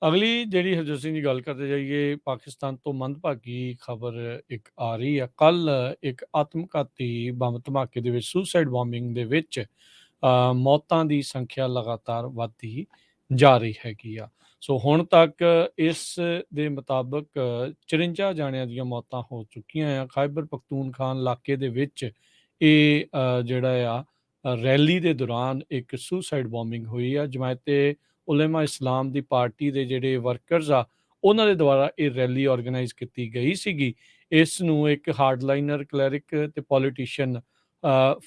ਅਗਲੀ ਜਿਹੜੀ ਹਰਜੋਤ ਸਿੰਘ ਦੀ ਗੱਲ ਕਰਦੇ ਜਾਈਏ, ਪਾਕਿਸਤਾਨ ਤੋਂ ਮੰਦਭਾਗੀ ਖਬਰ ਇੱਕ ਆ ਰਹੀ ਆ। ਕੱਲ ਇੱਕ ਆਤਮਘਾਤੀ ਬੰਬ ਧਮਾਕੇ ਦੇ ਵਿੱਚ, ਸੁਸਾਈਡ ਬੰਬਿੰਗ ਦੇ ਵਿੱਚ ਮੌਤਾਂ ਦੀ ਸੰਖਿਆ ਲਗਾਤਾਰ ਵੱਧਦੀ ਜਾ ਰਹੀ ਹੈਗੀ ਆ। ਸੋ ਹੁਣ ਤੱਕ ਇਸ ਦੇ ਮੁਤਾਬਕ 54 ਜਾਣਿਆਂ ਦੀਆਂ ਮੌਤਾਂ ਹੋ ਚੁੱਕੀਆਂ ਆ। ਖੈਬਰ ਪਖਤੂਨਖਾਨ ਇਲਾਕੇ ਦੇ ਵਿੱਚ ਇਹ ਜਿਹੜਾ ਆ ਰੈਲੀ ਦੇ ਦੌਰਾਨ ਇੱਕ ਸੁਸਾਈਡ ਬੰਬਿੰਗ ਹੋਈ ਆ। ਜਮਾਇਤੇ ਉਲੇਮਾ ਇਸਲਾਮ ਦੀ ਪਾਰਟੀ ਦੇ ਜਿਹੜੇ ਵਰਕਰਸ ਆ, ਉਹਨਾਂ ਦੇ ਦੁਆਰਾ ਇਹ ਰੈਲੀ ਆਰਗੇਨਾਈਜ਼ ਕੀਤੀ ਗਈ ਸੀਗੀ। ਇਸ ਨੂੰ ਇੱਕ ਹਾਰਡਲਾਈਨਰ ਕਲੈਰਿਕ ਤੇ ਪੋਲੀਟੀਸ਼ੀਅਨ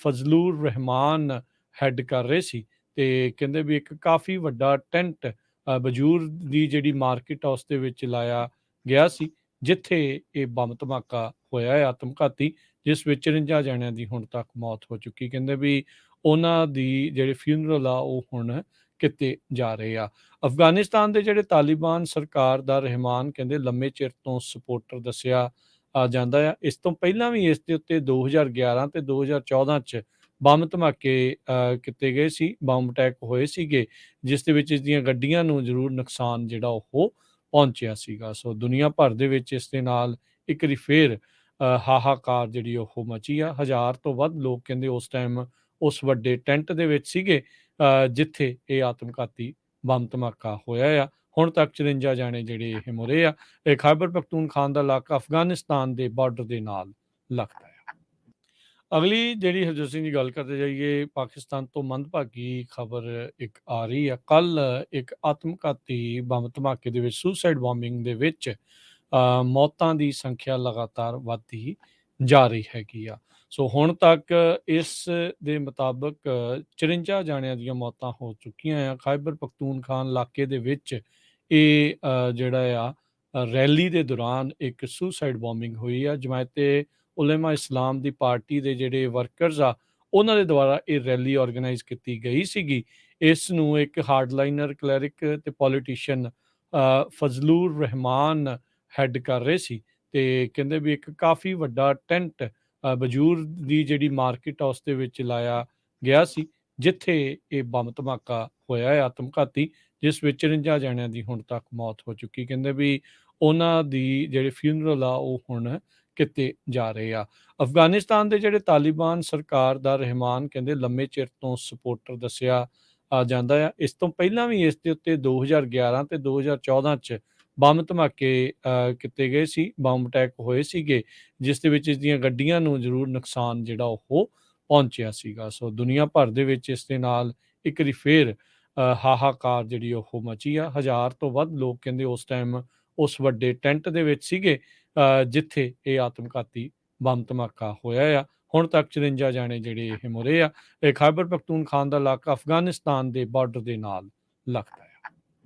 ਫਜ਼ਲੂਰ ਰਹਿਮਾਨ ਹੈਡ ਕਰ ਰਹੇ ਸੀ। ਤੇ ਕਹਿੰਦੇ ਵੀ ਇੱਕ ਕਾਫੀ ਵੱਡਾ ਟੈਂਟ ਬਜੂਰ ਦੀ ਜਿਹੜੀ ਮਾਰਕੀਟ ਆ ਉਸ ਦੇ ਵਿੱਚ ਲਾਇਆ ਗਿਆ ਸੀ, ਜਿੱਥੇ ਇਹ ਬੰਬ ਧਮਾਕਾ ਹੋਇਆ ਹੈ ਆਤਮਘਾਤੀ, ਜਿਸ ਵਿੱਚ 54 ਜਣਿਆਂ ਦੀ ਹੁਣ ਤੱਕ ਮੌਤ ਹੋ ਚੁੱਕੀ। ਕਹਿੰਦੇ ਵੀ ਉਹਨਾਂ ਦੀ ਜਿਹੜੇ ਫਿਊਨਰਲ ਆ ਉਹ ਹੁਣ ਕੀਤੇ ਜਾ ਰਹੇ ਆ। ਅਫਗਾਨਿਸਤਾਨ ਦੇ ਜਿਹੜੇ ਤਾਲਿਬਾਨ ਸਰਕਾਰ ਦਾ ਰਹਿਮਾਨ ਕਹਿੰਦੇ ਲੰਮੇ ਚਿਰ ਤੋਂ ਸਪੋਰਟਰ ਦੱਸਿਆ ਜਾਂਦਾ ਆ। ਇਸ ਤੋਂ ਪਹਿਲਾਂ ਵੀ ਇਸ ਦੇ ਉੱਤੇ 2011 ਤੇ 2014 ਚ ਬੰਬ ਧਮਾਕੇ ਕੀਤੇ ਗਏ ਸੀ, ਬੰਬ ਅਟੈਕ ਹੋਏ ਸੀਗੇ, ਜਿਸ ਦੇ ਵਿੱਚ ਇਸ ਦੀਆਂ ਗੱਡੀਆਂ ਨੂੰ ਜ਼ਰੂਰ ਨੁਕਸਾਨ ਜਿਹੜਾ ਉਹ ਪਹੁੰਚਿਆ ਸੀਗਾ। ਸੋ ਦੁਨੀਆ ਭਰ ਦੇ ਵਿੱਚ ਇਸ ਦੇ ਨਾਲ ਇੱਕ ਵਾਰੀ ਫੇਰ ਹਾਹਾਕਾਰ ਜਿਹੜੀ ਉਹ ਮਚੀ ਆ। 1000 ਤੋਂ ਵੱਧ ਲੋਕ ਕਹਿੰਦੇ ਉਸ ਟਾਈਮ ਉਸ ਵੱਡੇ ਟੈਂਟ ਦੇ ਵਿੱਚ ਸੀਗੇ ਜਿੱਥੇ ਇਹ ਆਤਮਘਾਤੀ ਬੰਬ ਧਮਾਕਾ ਹੋਇਆ ਆ। ਹੁਣ ਤੱਕ 54 ਜਾਣੇ ਜਿਹੜੇ ਇਹ ਮੁਰੇ ਆ। ਇਹ ਖੈਬਰ ਪਖਤੂਨਖਾਨ ਦਾ ਇਲਾਕਾ ਅਫਗਾਨਿਸਤਾਨ ਦੇ ਬਾਰਡਰ ਦੇ ਨਾਲ ਲੱਗਦਾ ਆ। ਅਗਲੀ ਜਿਹੜੀ ਹਰਜੋਤ ਸਿੰਘ ਦੀ ਗੱਲ ਕਰਦੇ ਜਾਈਏ, ਪਾਕਿਸਤਾਨ ਤੋਂ ਮੰਦਭਾਗੀ ਖਬਰ ਇੱਕ ਆ ਰਹੀ ਆ। ਕੱਲ ਇੱਕ ਆਤਮਘਾਤੀ ਬੰਬ ਧਮਾਕੇ ਦੇ ਵਿੱਚ, ਸੁਸਾਈਡ ਬੰਬਿੰਗ ਦੇ ਵਿੱਚ ਮੌਤਾਂ ਦੀ ਸੰਖਿਆ ਲਗਾਤਾਰ ਵੱਧਦੀ ਜਾ ਰਹੀ ਹੈਗੀ ਆ। ਸੋ ਹੁਣ ਤੱਕ ਇਸ ਦੇ ਮੁਤਾਬਕ 54 ਜਾਣਿਆਂ ਦੀਆਂ ਮੌਤਾਂ ਹੋ ਚੁੱਕੀਆਂ ਆ। ਖੈਬਰ ਪਖਤੂਨਖਾਨ ਇਲਾਕੇ ਦੇ ਵਿੱਚ ਇਹ ਜਿਹੜਾ ਆ ਰੈਲੀ ਦੇ ਦੌਰਾਨ ਇੱਕ ਸੁਸਾਈਡ ਬੰਬਿੰਗ ਹੋਈ ਆ। ਜਮਾਇਤੇ ਉਲੇਮਾ ਇਸਲਾਮ ਦੀ ਪਾਰਟੀ ਦੇ ਜਿਹੜੇ ਵਰਕਰਸ ਆ, ਉਹਨਾਂ ਦੇ ਦੁਆਰਾ ਇਹ ਰੈਲੀ ਆਰਗੇਨਾਈਜ਼ ਕੀਤੀ ਗਈ ਸੀਗੀ। ਇਸ ਨੂੰ ਇੱਕ ਹਾਰਡਲਾਈਨਰ ਕਲੈਰਿਕ ਤੇ ਪੋਲੀਟੀਸ਼ੀਅਨ ਫਜ਼ਲੂਰ ਰਹਿਮਾਨ ਹੈਡ ਕਰ ਰਹੇ ਸੀ। ਤੇ ਕਹਿੰਦੇ ਵੀ ਇੱਕ ਕਾਫੀ ਵੱਡਾ ਟੈਂਟ ਬਜੂਰ ਦੀ ਜਿਹੜੀ ਮਾਰਕੀਟ ਆ ਉਸ ਦੇ ਵਿੱਚ ਲਾਇਆ ਗਿਆ ਸੀ, ਜਿੱਥੇ ਇਹ ਬੰਬ ਧਮਾਕਾ ਹੋਇਆ ਹੈ ਆਤਮਘਾਤੀ, ਜਿਸ ਵਿੱਚ 54 ਜਣਿਆਂ ਦੀ ਹੁਣ ਤੱਕ ਮੌਤ ਹੋ ਚੁੱਕੀ। ਕਹਿੰਦੇ ਵੀ ਉਹਨਾਂ ਦੀ ਜਿਹੜੇ ਫਿਊਨਰਲ ਆ ਉਹ ਹੁਣ ਕੀਤੇ ਜਾ ਰਹੇ ਆ। ਅਫਗਾਨਿਸਤਾਨ ਦੇ ਜਿਹੜੇ ਤਾਲਿਬਾਨ ਸਰਕਾਰ ਦਾ ਰਹਿਮਾਨ ਕਹਿੰਦੇ ਲੰਮੇ ਚਿਰ ਤੋਂ ਸਪੋਰਟਰ ਦੱਸਿਆ ਜਾਂਦਾ ਆ। ਇਸ ਤੋਂ ਪਹਿਲਾਂ ਵੀ ਇਸ ਦੇ ਉੱਤੇ 2011 ਤੇ 2014 ਚ ਬੰਬ ਧਮਾਕੇ ਕੀਤੇ ਗਏ ਸੀ, ਬੰਬ ਅਟੈਕ ਹੋਏ ਸੀਗੇ, ਜਿਸ ਦੇ ਵਿੱਚ ਇਸ ਦੀਆਂ ਗੱਡੀਆਂ ਨੂੰ ਜ਼ਰੂਰ ਨੁਕਸਾਨ ਜਿਹੜਾ ਉਹ ਪਹੁੰਚਿਆ ਸੀਗਾ। ਸੋ ਦੁਨੀਆ ਭਰ ਦੇ ਵਿੱਚ ਇਸ ਦੇ ਨਾਲ ਇੱਕ ਵਾਰੀ ਫੇਰ ਹਾਹਾਕਾਰ ਜਿਹੜੀ ਉਹ ਮਚੀ ਆ। 1000 ਤੋਂ ਵੱਧ ਲੋਕ ਕਹਿੰਦੇ ਉਸ ਟਾਈਮ ਉਸ ਵੱਡੇ ਟੈਂਟ ਦੇ ਵਿੱਚ ਸੀਗੇ ਜਿੱਥੇ ਇਹ ਆਤਮਘਾਤੀ ਬੰਬ ਧਮਾਕਾ ਹੋਇਆ ਆ। ਹੁਣ ਤੱਕ 54 ਜਾਣੇ ਜਿਹੜੇ ਇਹ ਮੁਰੇ ਆ। ਇਹ ਖੈਬਰ ਪਖਤੂਨਖਾਨ ਦਾ ਇਲਾਕਾ ਅਫਗਾਨਿਸਤਾਨ ਦੇ ਬਾਰਡਰ ਦੇ ਨਾਲ ਲੱਗਦਾ ਹੈ।